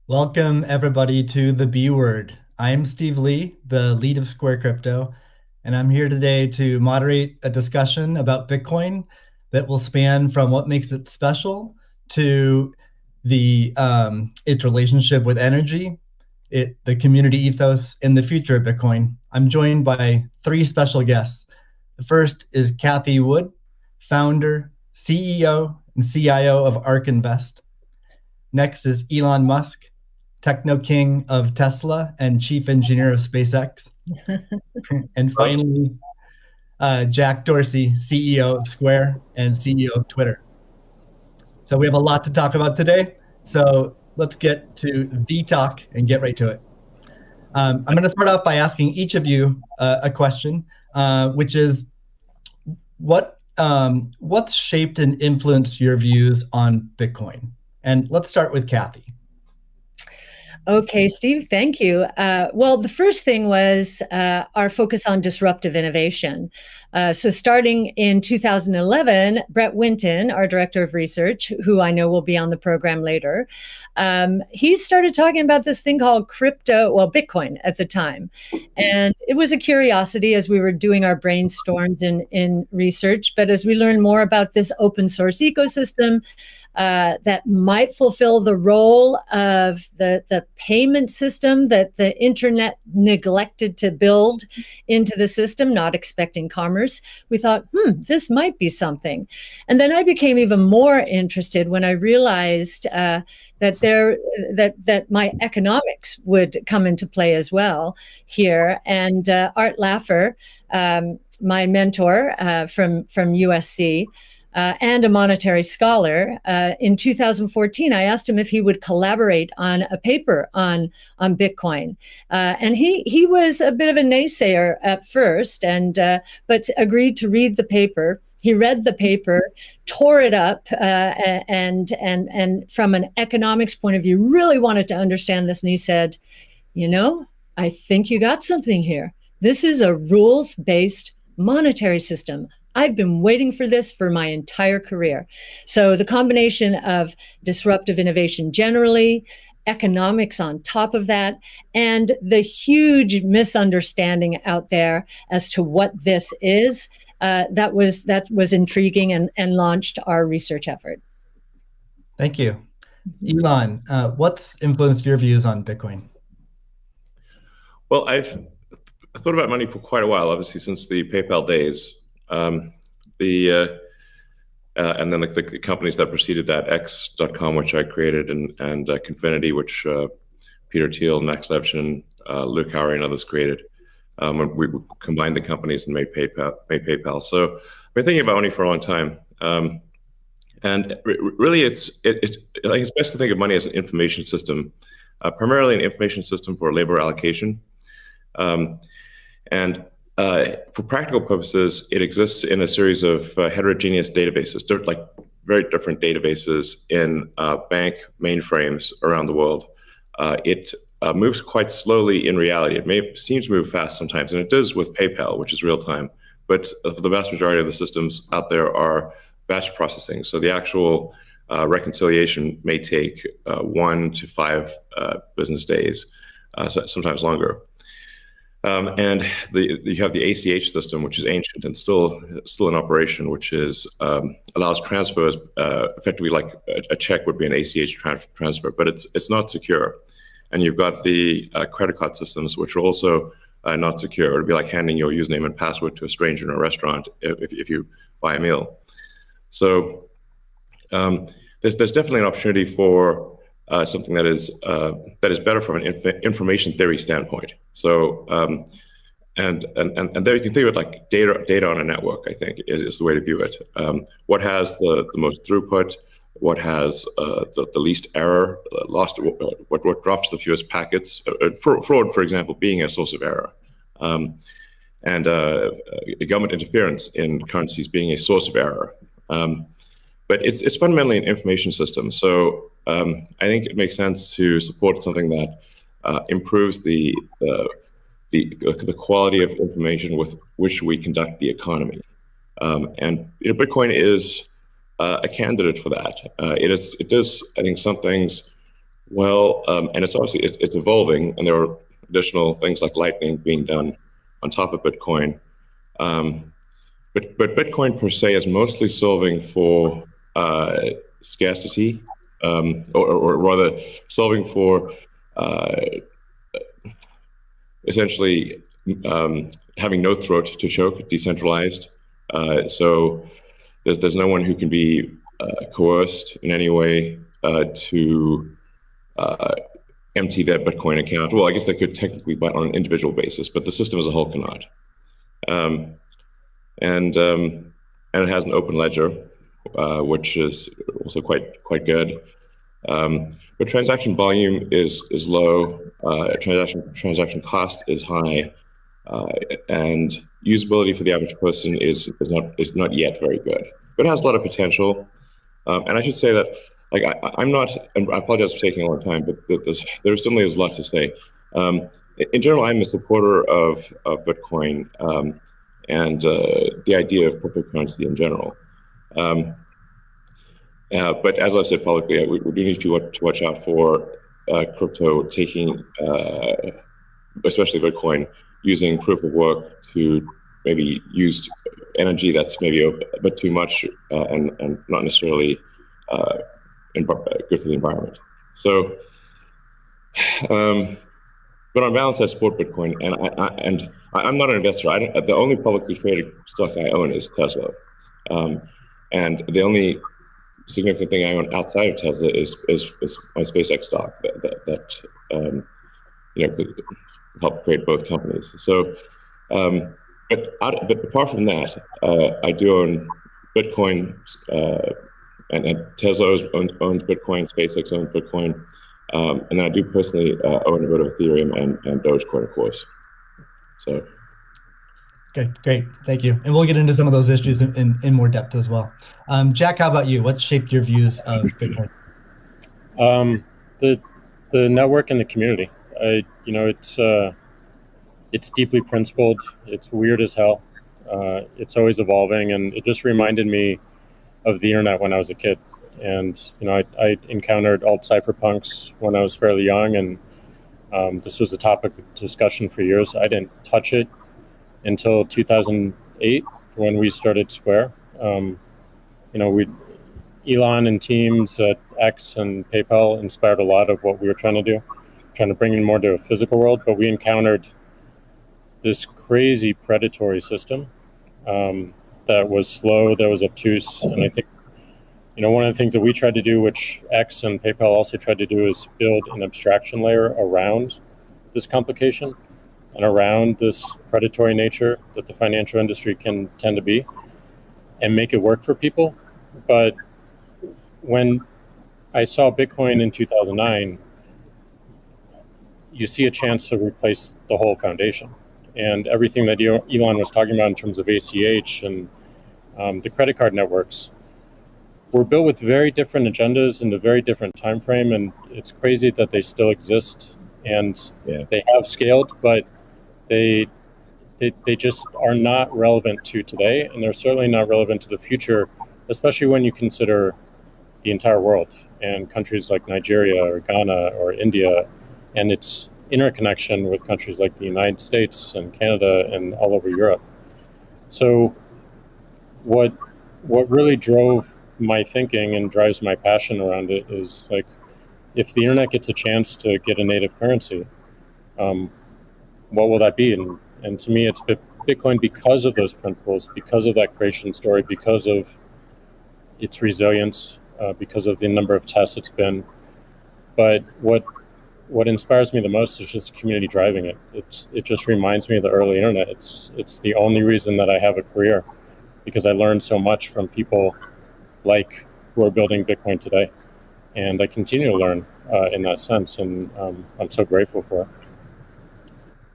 Welcome, everybody, to the B Word. I'm Steve Lee, the lead of Square Crypto, and I'm here today to moderate a discussion about Bitcoin that will span from what makes it special to its relationship with energy, the community ethos, and the future of Bitcoin. I'm joined by three special guests. The first is Kathy Wood, founder, CEO, and CIO of ARK Invest. Next is Elon Musk, techno king of Tesla and chief engineer of SpaceX. And finally, Jack Dorsey, CEO of Square and CEO of Twitter. So we have a lot to talk about today. So let's get to the talk and get right to it. I'm going to start off by asking each of you a question, which is what's shaped and influenced your views on Bitcoin? And let's start with Kathy. Okay, Steve, thank you. Well, the first thing was our focus on disruptive innovation. So starting in 2011, Brett Winton, our director of research, who I know will be on the program later, he started talking about this thing called Bitcoin at the time. And it was a curiosity as we were doing our brainstorms in research. But as we learned more about this open source ecosystem, that might fulfill the role of the payment system that the internet neglected to build into the system, not expecting commerce. We thought, this might be something. And then I became even more interested when I realized that my economics would come into play as well here. And Art Laffer, my mentor from USC, and a monetary scholar. In 2014, I asked him if he would collaborate on a paper on Bitcoin. And he was a bit of a naysayer at first, but agreed to read the paper. He read the paper, tore it up, and from an economics point of view, really wanted to understand this. And he said, I think you got something here. This is a rules-based monetary system. I've been waiting for this for my entire career. So the combination of disruptive innovation generally, economics on top of that, and the huge misunderstanding out there as to what this is, that was intriguing and launched our research effort. Thank you. Elon, what's influenced your views on Bitcoin? Well, I've thought about money for quite a while, obviously since the PayPal days. And then the companies that preceded that, X.com, which I created, and Confinity, which Peter Thiel, Max Levchin, Luke Howry, and others created. When we combined the companies and made PayPal. So I've been thinking about money for a long time. And really, it's best to think of money as an information system, primarily an information system for labor allocation. For practical purposes, it exists in a series of heterogeneous databases, very different databases in bank mainframes around the world. It moves quite slowly in reality. It may seem to move fast sometimes, and it does with PayPal, which is real time. But the vast majority of the systems out there are batch processing. So the actual reconciliation may take 1 to 5 business days, sometimes longer. And you have the ACH system, which is ancient and still in operation, which allows transfers effectively like a check would be an ACH transfer, but it's not secure. And you've got the credit card systems, which are also not secure. It would be like handing your username and password to a stranger in a restaurant if you buy a meal. So there's definitely an opportunity for something that is better from an information theory standpoint. So and there you can think of it like data on a network. I think is the way to view it. What has the most throughput? What has the least error? What drops the fewest packets? Fraud, for example, being a source of error. And government interference in currencies being a source of error. But it's fundamentally an information system. So I think it makes sense to support something that improves the quality of information with which we conduct the economy. And Bitcoin is a candidate for that. It does, I think, some things Well, and it's obviously it's evolving, and there are additional things like Lightning being done on top of Bitcoin. But Bitcoin per se is mostly solving for scarcity, or rather solving for essentially having no throat to choke, decentralized. So there's no one who can be coerced in any way to empty their Bitcoin account. Well, I guess they could technically, but on an individual basis, but the system as a whole cannot. And it has an open ledger, which is also quite good. But transaction volume is low. Transaction cost is high, and usability for the average person is not yet very good. But it has a lot of potential. And I should say that, like, I'm not, and I apologize for taking a long time, but there certainly is a lot to say. In general, I'm a supporter of Bitcoin and the idea of cryptocurrency in general. But as I've said publicly, we do need to watch out for crypto taking, especially Bitcoin, using proof of work to maybe use energy that's maybe a bit too much and not necessarily good for the environment. So, but on balance, I support Bitcoin, and I'm not an investor. The only publicly traded stock I own is Tesla, and the only significant thing I own outside of Tesla is my SpaceX stock that could help create both companies. So, but apart from that, I do own Bitcoin, and Tesla owns Bitcoin, SpaceX owns Bitcoin, and I do personally own a bit of Ethereum and Dogecoin, of course. So. Okay, great. Thank you. And we'll get into some of those issues in more depth as well. Jack, how about you? What shaped your views of Bitcoin? The network and the community. It's deeply principled. It's weird as hell. It's always evolving, and it just reminded me of the internet when I was a kid. And I encountered alt cypherpunks when I was fairly young, and this was a topic of discussion for years. I didn't touch it until 2008 when we started Square. Elon and teams at X and PayPal inspired a lot of what we were trying to do, trying to bring in more to a physical world. But we encountered this crazy predatory system that was slow, that was obtuse. And I think, one of the things that we tried to do, which X and PayPal also tried to do, is build an abstraction layer around this complication and around this predatory nature that the financial industry can tend to be, and make it work for people. But when I saw Bitcoin in 2009, you see a chance to replace the whole foundation. And everything that Elon was talking about in terms of ACH and the credit card networks were built with very different agendas in a very different time frame. And it's crazy that they still exist, and they have scaled, but they just are not relevant to today, and they're certainly not relevant to the future, especially when you consider the entire world and countries like Nigeria or Ghana or India, and its interconnection with countries like the United States and Canada and all over Europe. So what really drove my thinking and drives my passion around it is, like, if the internet gets a chance to get a native currency, what will that be? And to me, it's Bitcoin, because of those principles, because of that creation story, because of its resilience, because of the number of tests it's been. But what inspires me the most is just the community driving it. It just reminds me of the early internet. It's the only reason that I have a career, because I learned so much from people like who are building Bitcoin today, and I continue to learn in that sense, and I'm so grateful for it.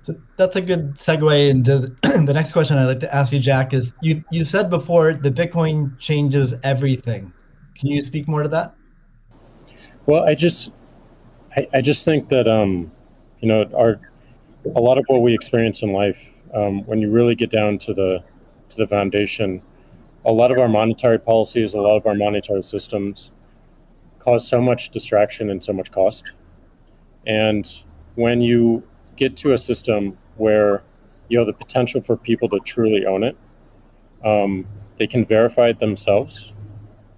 So that's a good segue into the next question I'd like to ask you, Jack. Is you said before that Bitcoin changes everything. Can you speak more to that? Well, I just think that a lot of what we experience in life, when you really get down to the foundation, a lot of our monetary policies, a lot of our monetary systems cause so much distraction and so much cost. And when you get to a system where you have the potential for people to truly own it, they can verify it themselves.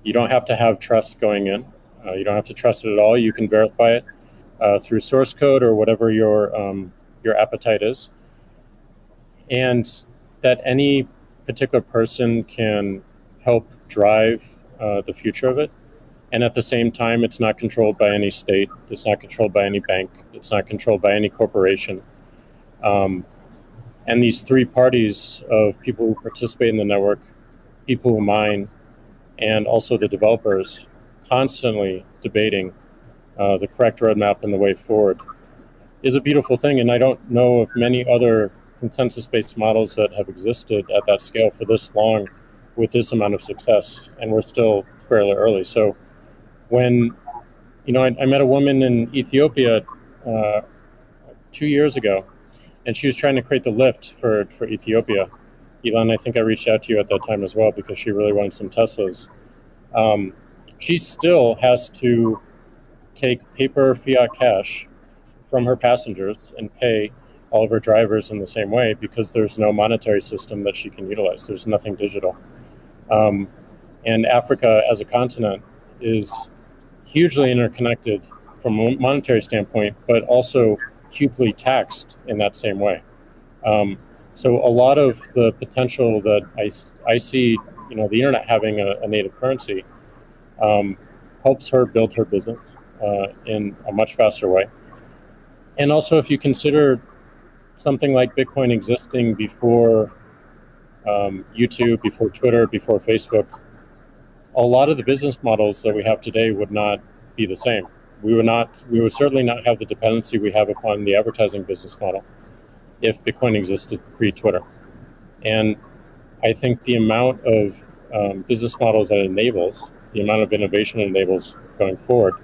You don't have to have trust going in. You don't have to trust it at all. You can verify it through source code or whatever your appetite is, and that any particular person can help drive the future of it. And at the same time, it's not controlled by any state. It's not controlled by any bank. It's not controlled by any corporation. And these three parties of people who participate in the network, people who mine, and also the developers, constantly debating the correct roadmap and the way forward, is a beautiful thing. And I don't know of many other consensus-based models that have existed at that scale for this long with this amount of success. And we're still fairly early. So when, I met a woman in Ethiopia 2 years ago, and she was trying to create the lift for Ethiopia. Elon, I think I reached out to you at that time as well because she really wanted some Teslas. She still has to take paper fiat cash from her passengers and pay all of her drivers in the same way because there's no monetary system that she can utilize. There's nothing digital. And Africa as a continent is hugely interconnected from a monetary standpoint, but also hugely taxed in that same way. So a lot of the potential that I see, the internet having a native currency helps her build her business in a much faster way. And also, if you consider something like Bitcoin existing before YouTube, before Twitter, before Facebook, a lot of the business models that we have today would not be the same. We would certainly not have the dependency we have upon the advertising business model if Bitcoin existed pre-Twitter. And I think the amount of business models that it enables, the amount of innovation it enables going forward,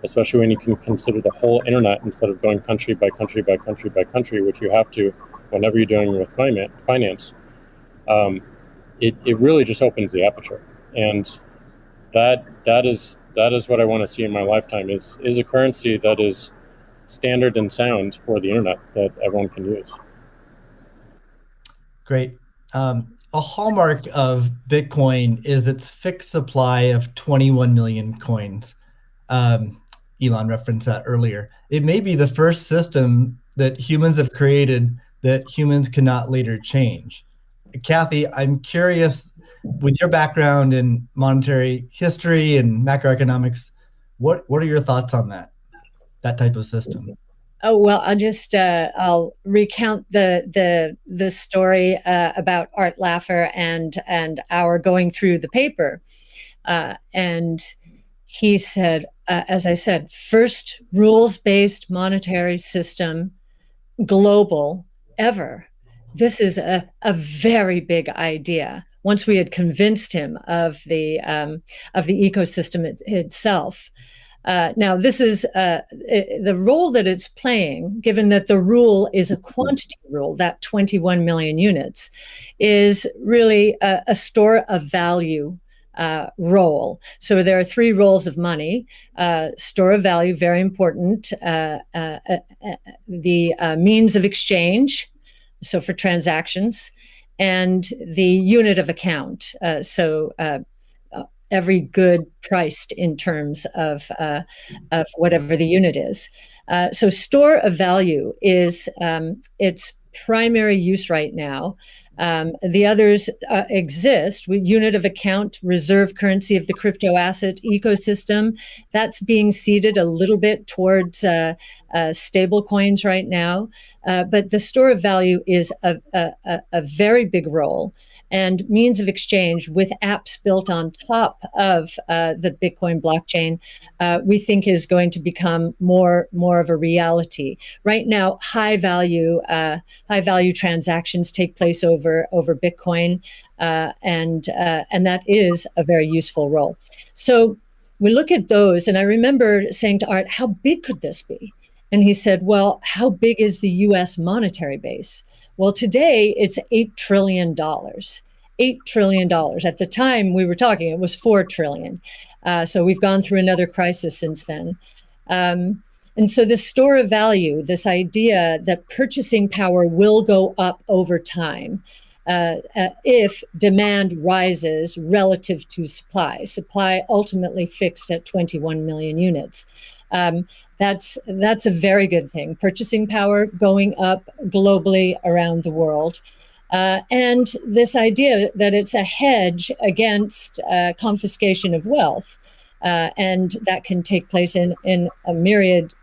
especially when you can consider the whole internet instead of going country by country by country by country, which you have to whenever you're doing with finance, it really just opens the aperture. And that is what I want to see in my lifetime is a currency that is standard and sound for the internet that everyone can use. Great. A hallmark of Bitcoin is its fixed supply of 21 million coins. Elon referenced that earlier. It may be the first system that humans have created that humans cannot later change. Kathy, I'm curious, with your background in monetary history and macroeconomics, what are your thoughts on that type of system? Oh well, I'll recount the story about Art Laffer and our going through the paper, and he said, as I said, first rules-based monetary system, global ever. This is a very big idea. Once we had convinced him of the ecosystem itself. Now, this is the role that it's playing, given that the rule is a quantity rule, that 21 million units, is really a store of value role. So there are three roles of money. Store of value, very important. The means of exchange, so for transactions, and the unit of account. Every good priced in terms of whatever the unit is. So store of value is its primary use right now. The others exist. Unit of account, reserve currency of the crypto asset ecosystem. That's being seeded a little bit towards stable coins right now. But the store of value is a very big role. And means of exchange with apps built on top of the Bitcoin blockchain, we think is going to become more of a reality. Right now, high value transactions take place over Bitcoin, and that is a very useful role. So we look at those, and I remember saying to Art, "How big could this be?" And he said, "Well, how big is the U.S. monetary base?" Well, today it's $8 trillion. $8 trillion. At the time we were talking, it was $4 trillion. So we've gone through another crisis since then. And so the store of value, this idea that purchasing power will go up over time if demand rises relative to supply ultimately fixed at 21 million units. That's a very good thing. Purchasing power going up globally around the world. And this idea that it's a hedge against confiscation of wealth. And that can take place in a myriad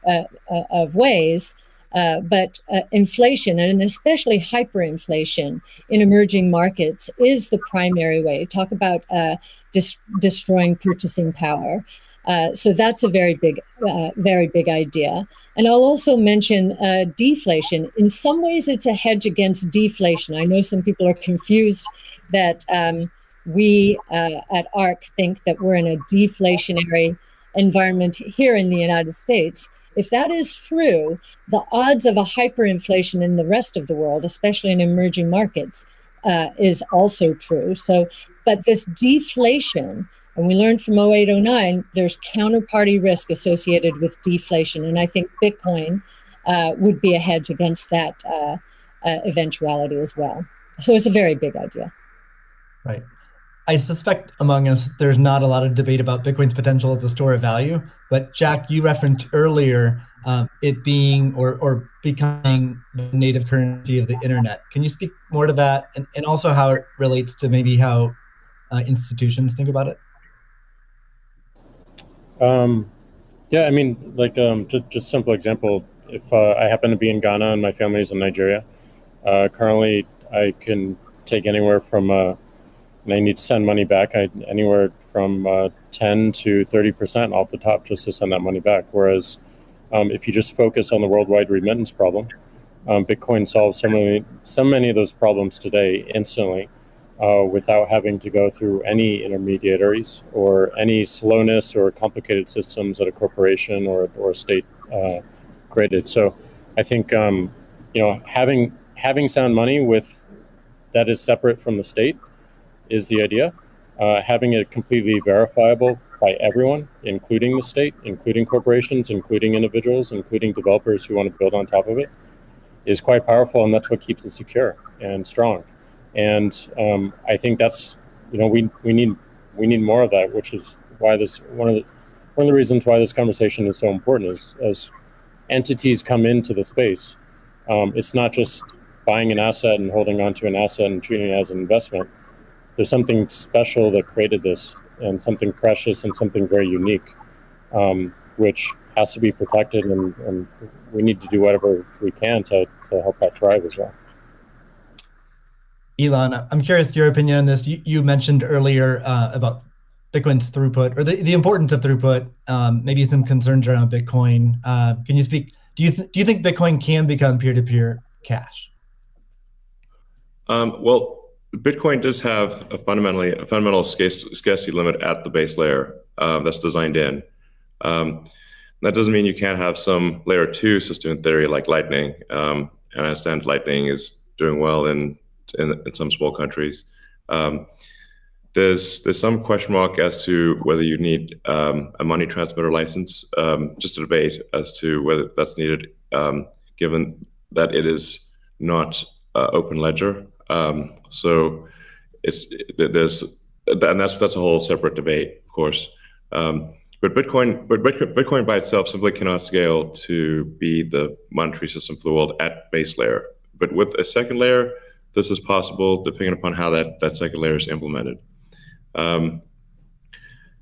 of ways. But inflation, and especially hyperinflation in emerging markets, is the primary way. Talk about destroying purchasing power. So that's a very big idea. And I'll also mention deflation. In some ways, it's a hedge against deflation. I know some people are confused that we at ARC think that we're in a deflationary environment here in the United States. If that is true, the odds of a hyperinflation in the rest of the world, especially in emerging markets, is also true. So, but this deflation, and we learned from 0809, there's counterparty risk associated with deflation. And I think Bitcoin would be a hedge against that eventuality as well. So it's a very big idea. Right. I suspect among us, there's not a lot of debate about Bitcoin's potential as a store of value. But Jack, you referenced earlier it being or becoming the native currency of the internet. Can you speak more to that, and also how it relates to maybe how institutions think about it? Yeah, I mean, like just simple example. If I happen to be in Ghana and my family's in Nigeria, currently I can take anywhere from and I need to send money back. Anywhere from 10 to 30% off the top just to send that money back. Whereas if you just focus on the worldwide remittance problem, Bitcoin solves so many of those problems today instantly without having to go through any intermediaries or any slowness or complicated systems that a corporation or a state created. So I think having sound money that is separate from the state is the idea. Having it completely verifiable by everyone, including the state, including corporations, including individuals, including developers who want to build on top of it, is quite powerful, and that's what keeps it secure and strong. And I think that's we need more of that, which is why this one of the reasons why this conversation is so important is as entities come into the space, it's not just buying an asset and holding on to an asset and treating it as an investment. There's something special that created this, and something precious and something very unique, which has to be protected, and we need to do whatever we can to help that thrive as well. Elon, I'm curious your opinion on this. You mentioned earlier about Bitcoin's throughput, or the importance of throughput, maybe some concerns around Bitcoin. Can you speak? Do you think Bitcoin can become peer-to-peer cash? Well, Bitcoin does have a fundamental scarcity limit at the base layer that's designed in. That doesn't mean you can't have some layer 2 system in theory like Lightning. And I understand Lightning is doing well in some small countries. There's some question mark as to whether you need a money transmitter license. Just a debate as to whether that's needed, given that it is not open ledger. So that's a whole separate debate, of course. But Bitcoin by itself simply cannot scale to be the monetary system for the world at base layer. But with a second layer, this is possible depending upon how that second layer is implemented. Yeah,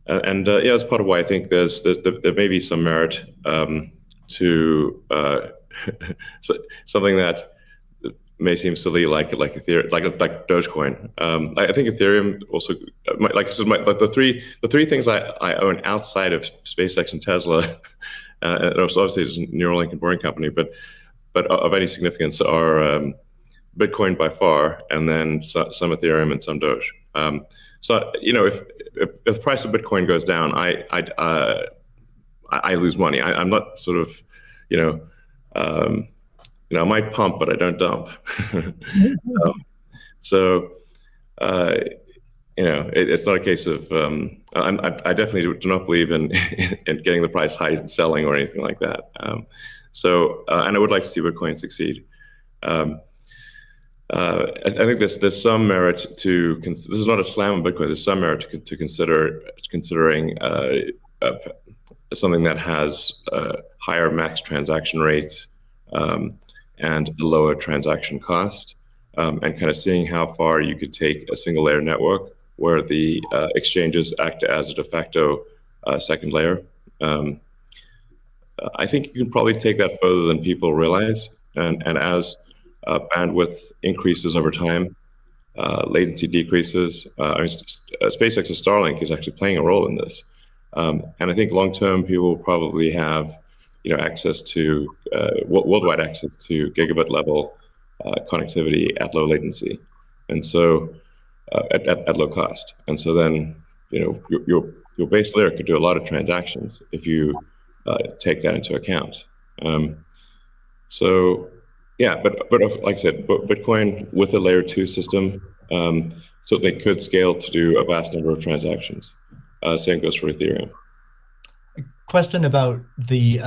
that's part of why I think there may be some merit to something that may seem silly, like Ethereum, like Dogecoin. I think Ethereum also, like I said, the three things I own outside of SpaceX and Tesla, and obviously it's a Neuralink and Boring Company, but of any significance are Bitcoin by far, and then some Ethereum and some Doge. So if the price of Bitcoin goes down, I lose money. I'm not sort of I might pump, but I don't dump. it's not a case of I definitely do not believe in in getting the price high and selling or anything like that. And I would like to see Bitcoin succeed. I think there's some merit to this is not a slam on Bitcoin. There's some merit to considering something that has higher max transaction rates and a lower transaction cost, and kind of seeing how far you could take a single layer network where the exchanges act as a de facto second layer. I think you can probably take that further than people realize, and as bandwidth increases over time, latency decreases. SpaceX's Starlink is actually playing a role in this, and I think long term people will probably have access to worldwide access to gigabit level connectivity at low latency, and so at low cost. And so then your base layer could do a lot of transactions if you take that into account. So yeah, but like I said, Bitcoin with a layer 2 system, so they could scale to do a vast number of transactions. Same goes for Ethereum. Question about the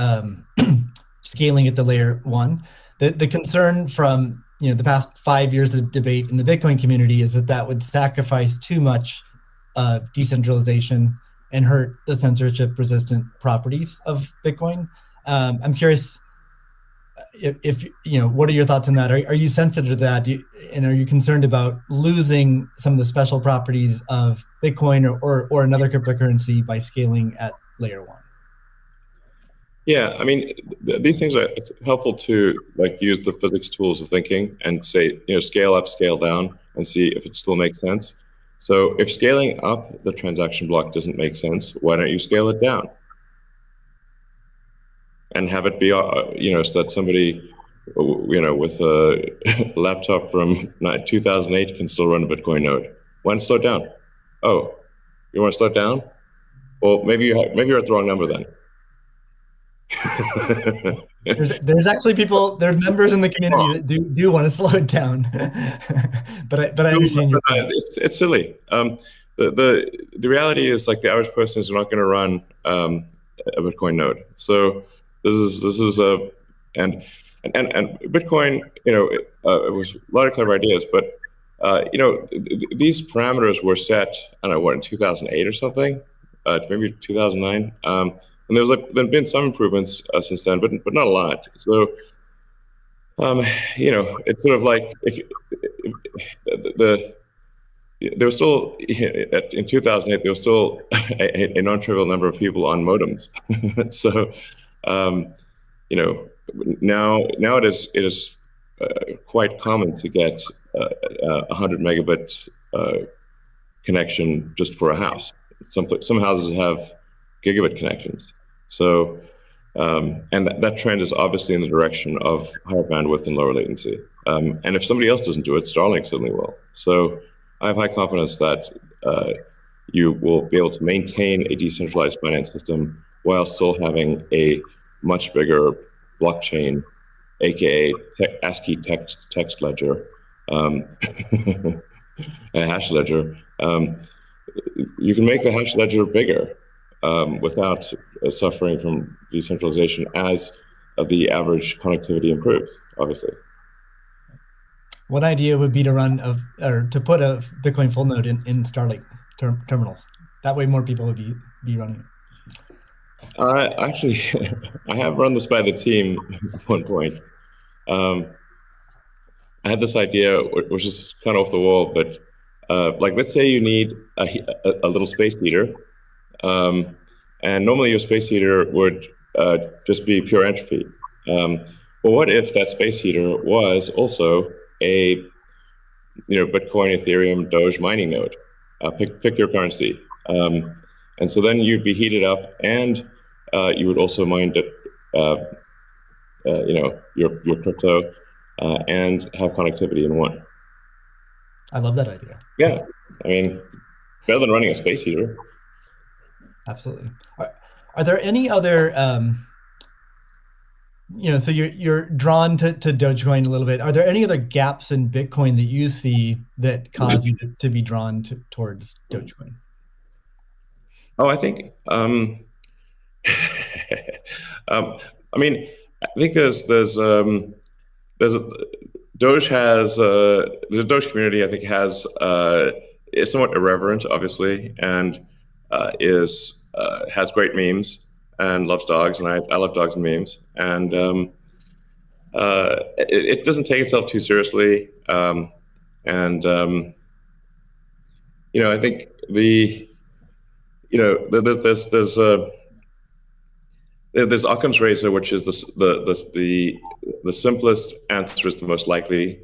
scaling at the layer 1. The concern from the past 5 years of debate in the Bitcoin community is that would sacrifice too much decentralization and hurt the censorship-resistant properties of Bitcoin. I'm curious if what are your thoughts on that? Are you sensitive to that? And are you concerned about losing some of the special properties of Bitcoin or another cryptocurrency by scaling at layer 1? Yeah, I mean, these things it's helpful to use the physics tools of thinking and say, scale up, scale down, and see if it still makes sense. So if scaling up the transaction block doesn't make sense, why don't you scale it down? And have it be, so that somebody, with a laptop from 2008 can still run a Bitcoin node. Why not slow it down? Oh, you want to slow it down? Well, maybe you're at the wrong number then. there's actually there's members in the community that do want to slow it down, but I understand your point. It's silly. The reality is the average person is not going to run a Bitcoin node. So this is and Bitcoin. It was a lot of clever ideas, but these parameters were set. I don't know in 2008 or something, maybe 2009. And there's been some improvements since then, but not a lot. So, it's sort of like there was still in 2008 there was still a non-trivial number of people on modems. So, now it is quite common to get 100 megabit connection just for a house. Some houses have gigabit connections. So, and that trend is obviously in the direction of higher bandwidth and lower latency. And if somebody else doesn't do it, Starlink certainly will. So I have high confidence that you will be able to maintain a decentralized finance system while still having a much bigger blockchain, aka ASCII text ledger, a hash ledger. You can make the hash ledger bigger without suffering from decentralization as the average connectivity improves, obviously. One idea would be to put a Bitcoin full node in Starlink terminals. That way more people would be running it. Actually, I have run this by the team at one point. I had this idea, which is kind of off the wall, but let's say you need a little space heater. And normally your space heater would just be pure entropy. Well, what if that space heater was also a Bitcoin, Ethereum, Doge mining node? Pick your currency. And so then you'd be heated up, and you would also mine your crypto and have connectivity in one. I love that idea. Yeah, I mean, better than running a space heater. Absolutely. Are there any other So you're drawn to Dogecoin a little bit. Are there any other gaps in Bitcoin that you see that cause you to be drawn towards Dogecoin? Oh, I think I mean, I think there's a Doge has the Doge community. I think is somewhat irreverent, obviously, and is has great memes and loves dogs, and I love dogs and memes, and it doesn't take itself too seriously, and I think there's Occam's razor, which is the simplest answer is the most likely.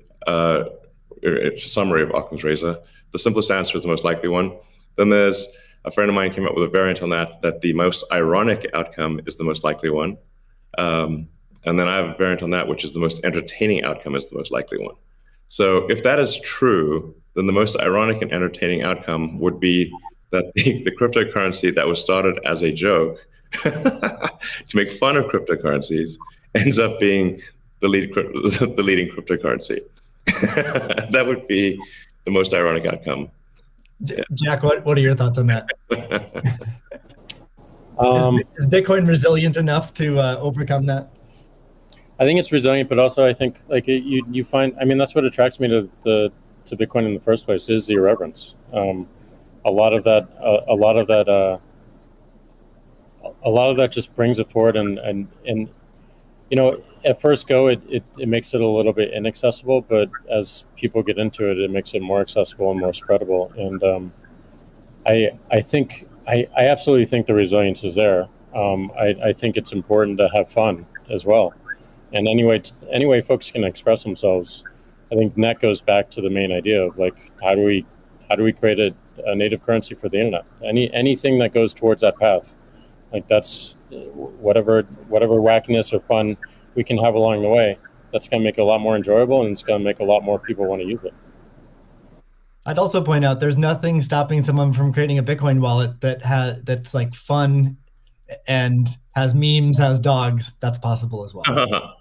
It's a summary of Occam's razor. The simplest answer is the most likely one. Then there's a friend of mine came up with a variant on that the most ironic outcome is the most likely one. And then I have a variant on that, which is the most entertaining outcome is the most likely one. So if that is true, then the most ironic and entertaining outcome would be that the cryptocurrency that was started as a joke to make fun of cryptocurrencies ends up being the leading cryptocurrency. That would be the most ironic outcome. Yeah. Jack, what are your thoughts on that? Is Bitcoin resilient enough to overcome that? I think it's resilient, but also I think like you find. I mean, that's what attracts me to Bitcoin in the first place is the irreverence. A lot of that just brings it forward, and at first go it makes it a little bit inaccessible, but as people get into it, it makes it more accessible and more spreadable. And I absolutely think the resilience is there. I think it's important to have fun as well, and anyway folks can express themselves. I think that goes back to the main idea of like how do we create a native currency for the internet? Anything that goes towards that path, like that's whatever wackiness or fun we can have along the way. That's going to make it a lot more enjoyable, and it's going to make a lot more people want to use it. I'd also point out there's nothing stopping someone from creating a Bitcoin wallet that's like fun and has memes, has dogs. That's possible as well.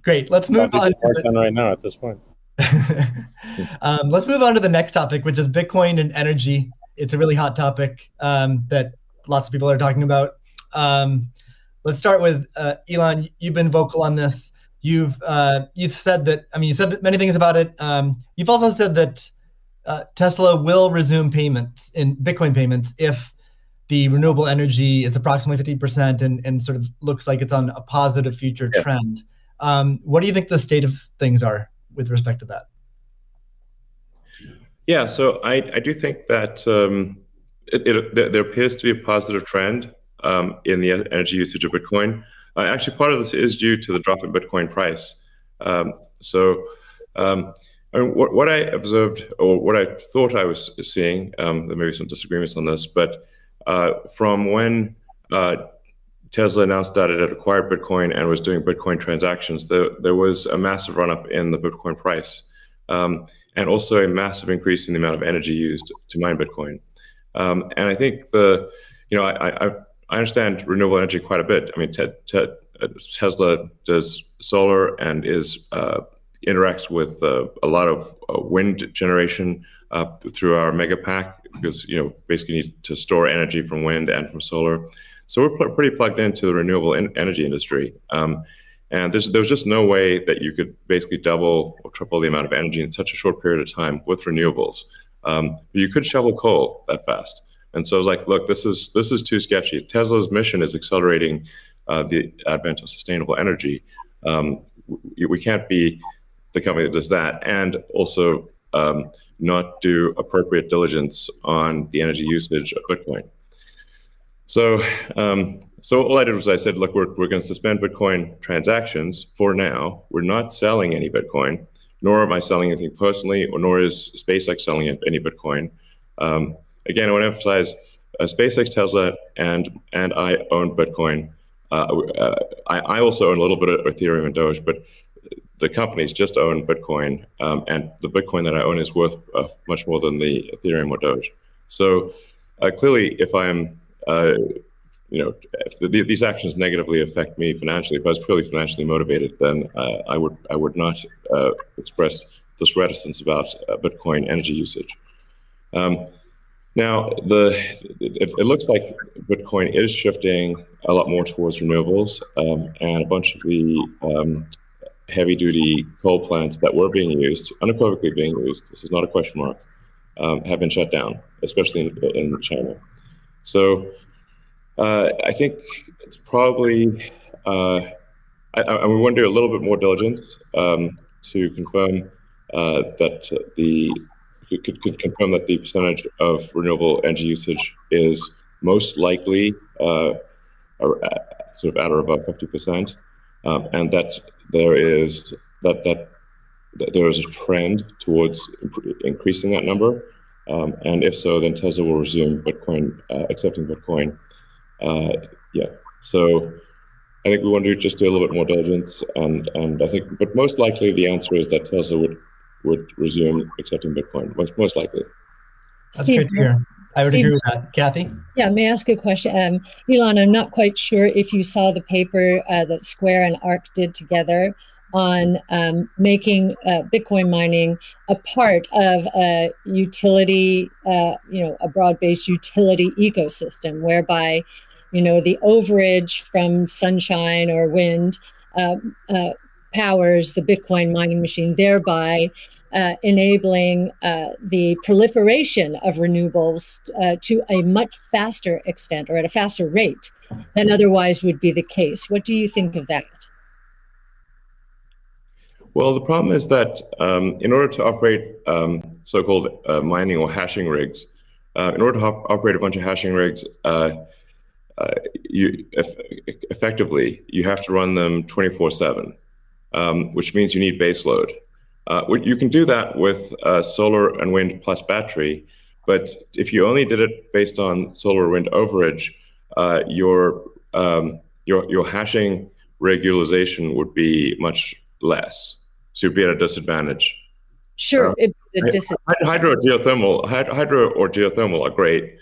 Great. Let's move on. Right now at this point. Let's move on to the next topic, which is Bitcoin and energy. It's a really hot topic that lots of people are talking about. Let's start with Elon. You've been vocal on this. You've said that. I mean, you said many things about it. You've also said that Tesla will resume payments in Bitcoin payments if the renewable energy is approximately 50% and sort of looks like it's on a positive future trend. What do you think the state of things are with respect to that? Yeah, so I do think that there appears to be a positive trend in the energy usage of Bitcoin. Actually, part of this is due to the drop in Bitcoin price. I mean, what I observed, or what I thought I was seeing, there may be some disagreements on this, but from when Tesla announced that it had acquired Bitcoin and was doing Bitcoin transactions, there was a massive run-up in the Bitcoin price, and also a massive increase in the amount of energy used to mine Bitcoin. And I think I understand renewable energy quite a bit. I mean, Tesla does solar and interacts with a lot of wind generation through our mega pack, because basically need to store energy from wind and from solar. So we're pretty plugged into the renewable energy industry. And there's just no way that you could basically double or triple the amount of energy in such a short period of time with renewables. You could shovel coal that fast. And so I was like, look, this is too sketchy. Tesla's mission is accelerating the advent of sustainable energy. We can't be the company that does that and also not do appropriate diligence on the energy usage of Bitcoin. So all I did was I said, look, we're going to suspend Bitcoin transactions for now. We're not selling any Bitcoin, nor am I selling anything personally, nor is SpaceX selling any Bitcoin. Again, I want to emphasize SpaceX, Tesla, and I own Bitcoin. I also own a little bit of Ethereum and Doge, but the companies just own Bitcoin, and the Bitcoin that I own is worth much more than the Ethereum or Doge. So clearly, if I'm if these actions negatively affect me financially, if I was purely financially motivated, then I would not express this reticence about Bitcoin energy usage. Now, it looks like Bitcoin is shifting a lot more towards renewables, and a bunch of the heavy-duty coal plants that were being used, unequivocally being used, this is not a question mark, have been shut down, especially in China. So I think it's probably, I we want to do a little bit more diligence to confirm could confirm that the percentage of renewable energy usage is most likely sort of at or above 50%, and that there is there is a trend towards increasing that number. And if so, then Tesla will resume Bitcoin, accepting Bitcoin. Yeah, so I think we want to just do a little bit more diligence, and I think, but most likely the answer is that Tesla would resume accepting Bitcoin. Most likely. That's Steve, great to hear. I would Steve, agree with that. Kathy? Yeah, may I ask a question? Elon, I'm not quite sure if you saw the paper that Square and ARC did together on making Bitcoin mining a part of a utility, a broad-based utility ecosystem, whereby, the overage from sunshine or wind powers the Bitcoin mining machine, thereby enabling the proliferation of renewables to a much faster extent or at a faster rate than otherwise would be the case. What do you think of that? Well, the problem is that in order to operate so-called mining or hashing rigs, in order to operate a bunch of hashing rigs, effectively, you have to run them 24/7, which means you need base load. You can do that with solar and wind plus battery, but if you only did it based on solar wind overage, your hashing rig utilization would be much less. So you'd be at a disadvantage. Sure, hydro or geothermal are great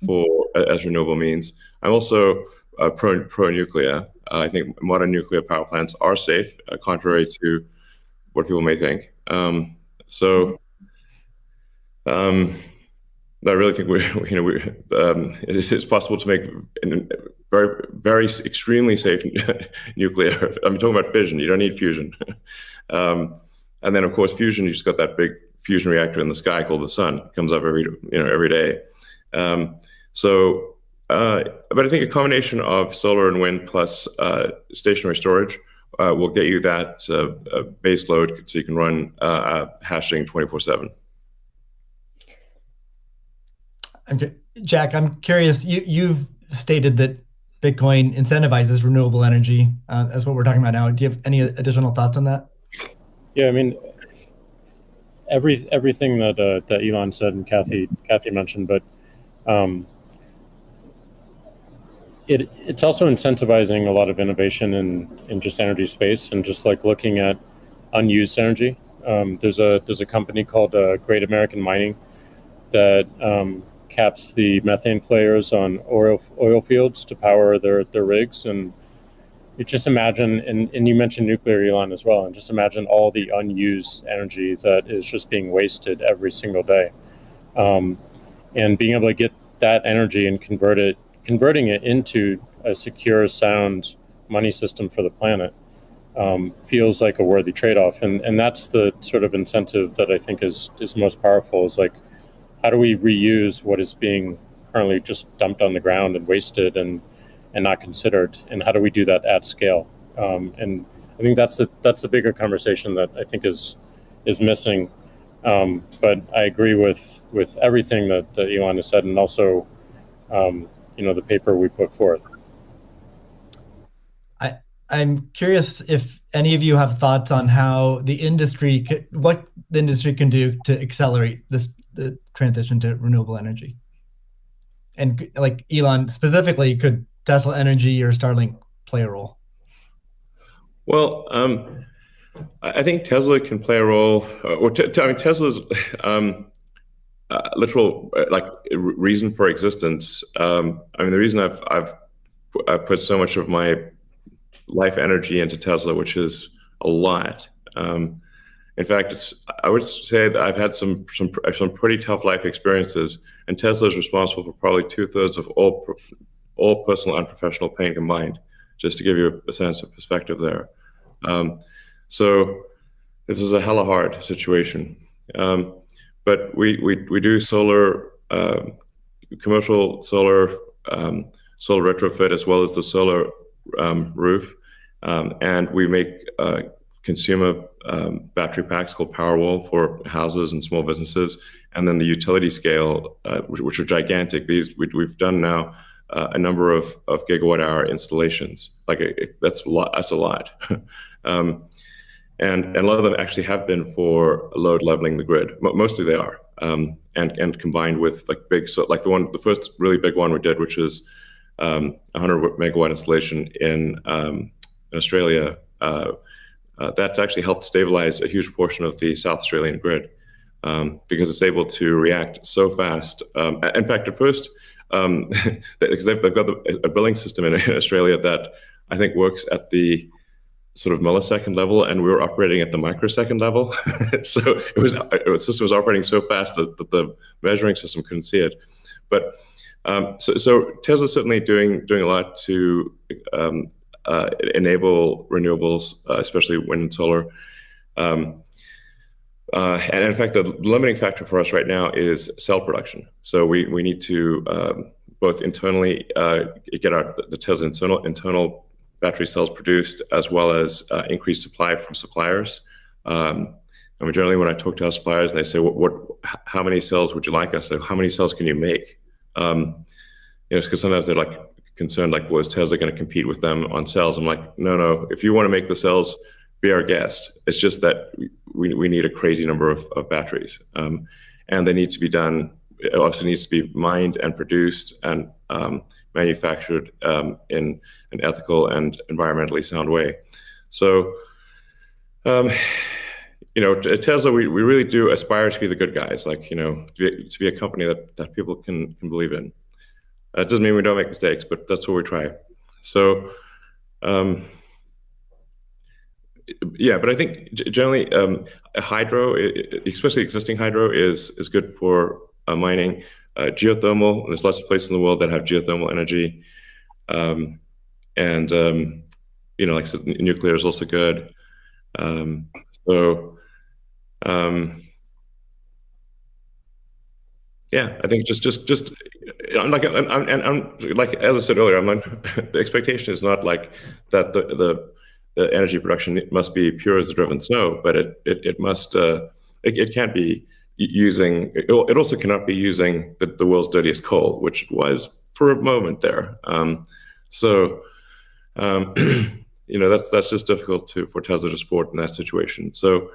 for as renewable means. I'm also pro nuclear. I think modern nuclear power plants are safe, contrary to what people may think. I really think it's possible to make very, very extremely safe nuclear. I'm talking about fission. You don't need fusion. And then, of course, fusion. You just got that big fusion reactor in the sky called the sun. It comes up every day. But I think a combination of solar and wind plus stationary storage will get you that base load, so you can run hashing 24/7. Okay, Jack, I'm curious. You've stated that Bitcoin incentivizes renewable energy. That's what we're talking about now. Do you have any additional thoughts on that? Yeah, I mean, everything that Elon said and Kathy mentioned, but it's also incentivizing a lot of innovation in just energy space, and just like looking at unused energy. There's a company called Great American Mining that caps the methane flares on oil fields to power their rigs. And you just imagine, and you mentioned nuclear, Elon, as well, and just imagine all the unused energy that is just being wasted every single day. And being able to get that energy and converting it into a secure, sound money system for the planet feels like a worthy trade-off. And that's the sort of incentive that I think is most powerful, is like, how do we reuse what is being currently just dumped on the ground and wasted and not considered, and how do we do that at scale? And I think that's a bigger conversation that I think is missing. But I agree with everything that Elon has said, and also the paper we put forth. I'm curious if any of you have thoughts on how what the industry can do to accelerate the transition to renewable energy. And like Elon specifically, could Tesla Energy or Starlink play a role? Well, I think Tesla can play a role. Tesla's literal reason for existence. The reason I've put so much of my life energy into Tesla, which is a lot. In fact, I would say that I've had some pretty tough life experiences, and Tesla is responsible for probably 2/3 of all personal and professional pain combined. Just to give you a sense of perspective there. So this is a hella hard situation. But we do solar, commercial solar, solar retrofit, as well as the solar roof, and we make consumer battery packs called Powerwall for houses and small businesses, and then the utility scale, which are gigantic. These we've done now a number of gigawatt hour installations. That's a lot. That's a lot. And a lot of them actually have been for load leveling the grid. Mostly they are, and combined with the first really big one we did, which is 100 megawatt installation in Australia. That's actually helped stabilize a huge portion of the South Australian grid, because it's able to react so fast. In fact, at first, because they've got a billing system in Australia that I think works at the sort of millisecond level, and we were operating at the microsecond level. So the system was operating so fast that the measuring system couldn't see it. But so Tesla's certainly doing a lot to enable renewables, especially wind and solar. And in fact, the limiting factor for us right now is cell production. So we need to both internally get the Tesla internal battery cells produced, as well as increase supply from suppliers. Generally, when I talk to our suppliers, and they say, how many cells would you like us? How many cells can you make? Because sometimes they're concerned, is Tesla going to compete with them on cells? I'm like, no. If you want to make the cells, be our guest. It's just that we need a crazy number of batteries, and they need to be done. It obviously needs to be mined and produced and manufactured in an ethical and environmentally sound way. So, at Tesla, we really do aspire to be the good guys, to be a company that people can believe in. It doesn't mean we don't make mistakes, but that's what we try. So, but I think generally hydro, especially existing hydro, is good for mining. Geothermal, there's lots of places in the world that have geothermal energy. Like I said, nuclear is also good. I think just I'm like as I said earlier, the expectation is not that the energy production must be pure as the driven snow, but it must it can't be using it also cannot be using the world's dirtiest coal, which it was for a moment there. That's just difficult for Tesla to support in that situation. So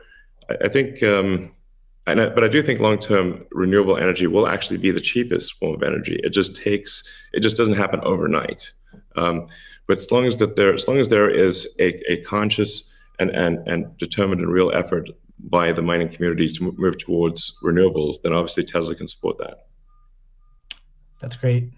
I think, but I do think long-term renewable energy will actually be the cheapest form of energy. It just doesn't happen overnight. But as long as there is a conscious and determined and real effort by the mining community to move towards renewables, then obviously Tesla can support that. That's great.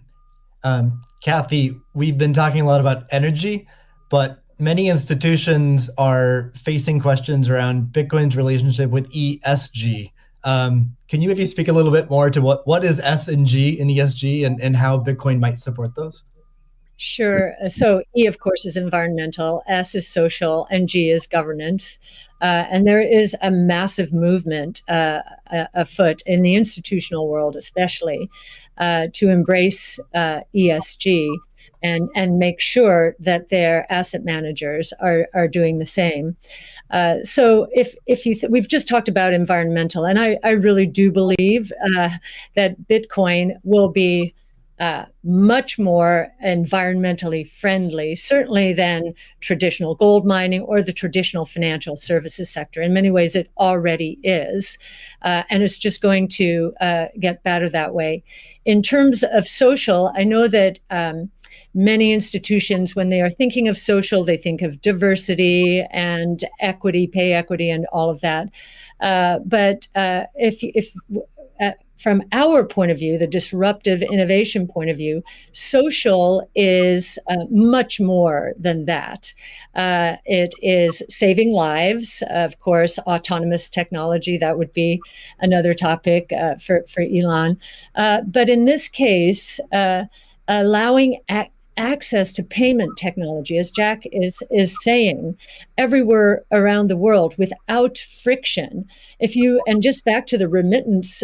Kathy, we've been talking a lot about energy, but many institutions are facing questions around Bitcoin's relationship with ESG. Can you maybe speak a little bit more to what is S and G in ESG and how Bitcoin might support those? Sure. So E, of course, is environmental, S is social, and G is governance. And there is a massive movement afoot in the institutional world, especially, to embrace ESG and make sure that their asset managers are doing the same. So if we've just talked about environmental, and I really do believe that Bitcoin will be much more environmentally friendly, certainly than traditional gold mining or the traditional financial services sector. In many ways, it already is, and it's just going to get better that way. In terms of social, I know that many institutions, when they are thinking of social, they think of diversity and equity, pay equity, and all of that. But from our point of view, the disruptive innovation point of view, social is much more than that. It is saving lives, of course, autonomous technology, that would be another topic for Elon. But in this case, allowing access to payment technology, as Jack is saying, everywhere around the world without friction. And just back to the remittance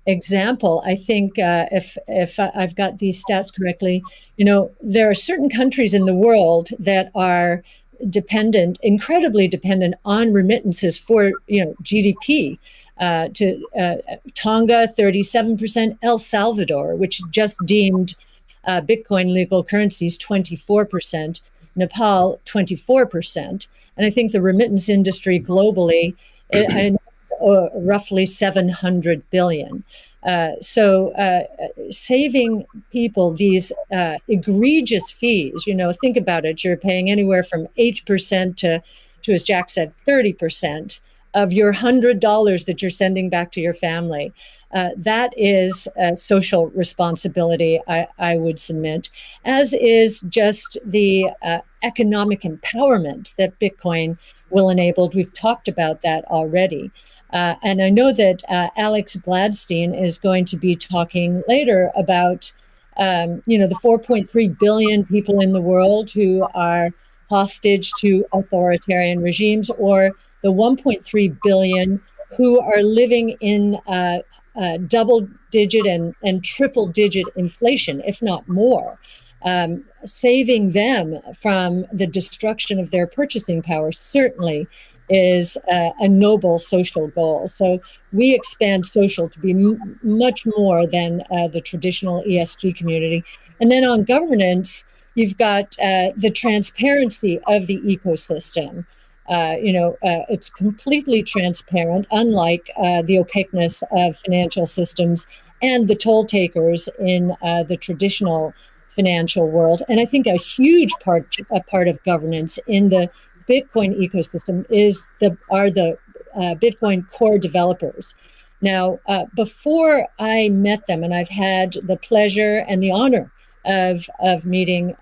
example, I think if I've got these stats correctly, there are certain countries in the world that are incredibly dependent on remittances for GDP. Tonga, 37%, El Salvador, which just deemed Bitcoin legal currencies, 24%, Nepal, 24%. And I think the remittance industry globally, roughly 700 billion. So saving people these egregious fees, think about it, you're paying anywhere from 8% to, as Jack said, 30% of your $100 that you're sending back to your family. That is a social responsibility, I would submit, as is just the economic empowerment that Bitcoin will enable. We've talked about that already. And I know that Alex Gladstein is going to be talking later about, the 4.3 billion people in the world who are hostage to authoritarian regimes, or the 1.3 billion who are living in double-digit and triple-digit inflation, if not more. Saving them from the destruction of their purchasing power certainly is a noble social goal. So we expand social to be much more than the traditional ESG community. And then on governance, you've got the transparency of the ecosystem. It's completely transparent, unlike the opaqueness of financial systems and the toll takers in the traditional financial world. And I think a huge part of governance in the Bitcoin ecosystem are the Bitcoin core developers. Now, before I met them, and I've had the pleasure and the honor of meeting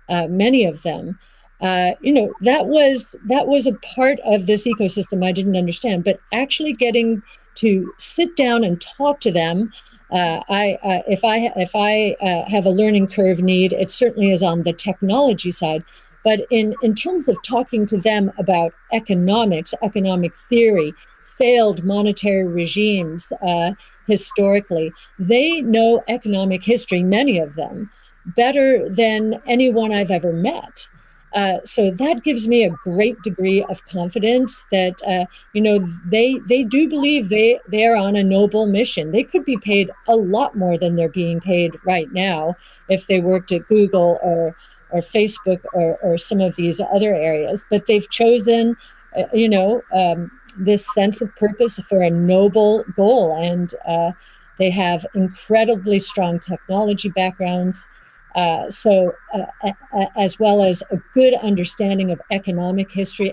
many of them, that was a part of this ecosystem I didn't understand. But actually getting to sit down and talk to them, if I have a learning curve need, it certainly is on the technology side. But in terms of talking to them about economics, economic theory, failed monetary regimes historically, they know economic history, many of them, better than anyone I've ever met. So that gives me a great degree of confidence that, they do believe they are on a noble mission. They could be paid a lot more than they're being paid right now if they worked at Google or Facebook or some of these other areas. But they've chosen, this sense of purpose for a noble goal. And they have incredibly strong technology backgrounds. As well as a good understanding of economic history